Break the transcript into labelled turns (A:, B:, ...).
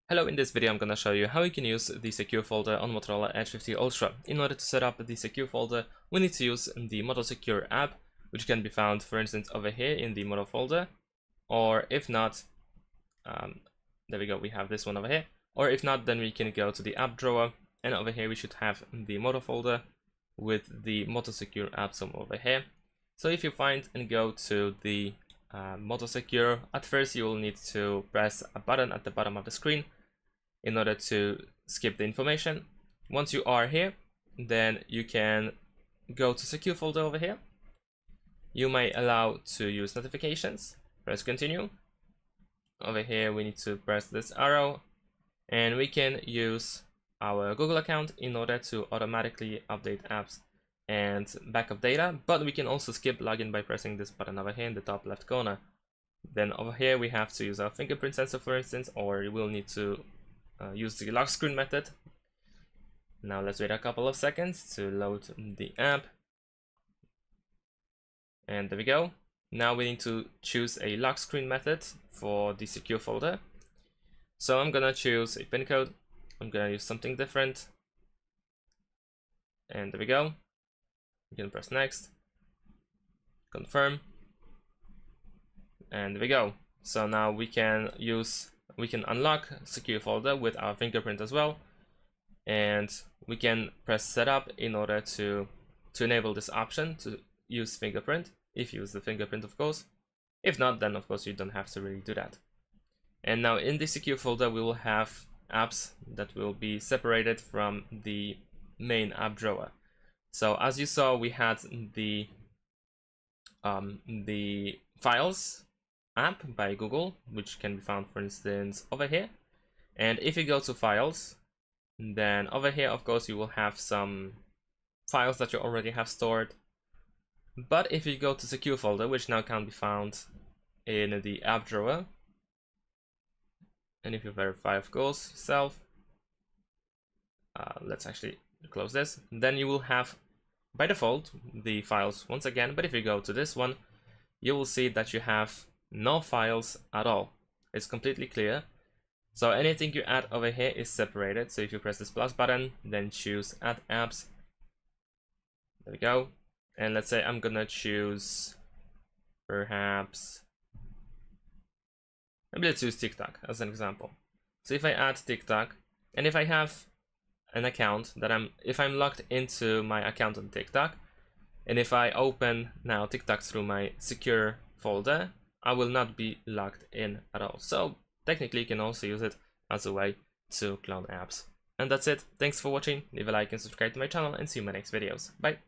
A: Hello, in this video I'm gonna show you how you can use the secure folder on Motorola Edge 50 Ultra. In order to set up the secure folder, we need to use the Moto Secure app, which can be found, for instance, over here in the Moto folder, or if not, there we go, we have this one over here, or if not, then we can go to the app drawer, and over here we should have the Moto folder with the Moto Secure app somewhere over here. So if you find and go to the Moto Secure, at first you will need to press a button at the bottom of the screen in order to skip the information. Once you are here, then you can go to secure folder over here. You may allow to use notifications, press continue. Over here we need to press this arrow, and we can use our Google account in order to automatically update apps and backup data, but we can also skip login by pressing this button over here in the top left corner. Then over here we have to use our fingerprint sensor, for instance, or you will need to use the lock screen method. Now let's wait a couple of seconds to load the app, and there we go. Now we need to choose a lock screen method for the secure folder. So I'm gonna choose a pin code. I'm gonna use something different, and there we go. You can press next, confirm, and there we go. So now we can unlock secure folder with our fingerprint as well, and we can press setup in order to enable this option to use fingerprint, if you use the fingerprint, of course. If not, then of course you don't have to really do that. And now in the secure folder we will have apps that will be separated from the main app drawer. So as you saw, we had the files app by Google, which can be found, for instance, over here. And if you go to files, then over here of course you will have some files that you already have stored. But if you go to secure folder, which now can be found in the app drawer, and if you verify, of course, yourself, let's actually close this, then you will have by default the files once again. But if you go to this one, you will see that you have no files at all. It's completely clear. So anything you add over here is separated. So if you press this plus button, then choose add apps, there we go. And let's say I'm gonna choose perhaps, maybe let's use TikTok as an example. So if I add TikTok, and if I have an account that if I'm logged into my account on TikTok, and if I open now TikTok through my secure folder, I will not be logged in at all. So technically you can also use it as a way to clone apps. And that's it. Thanks for watching. Leave a like and subscribe to my channel, and see you in my next videos. Bye.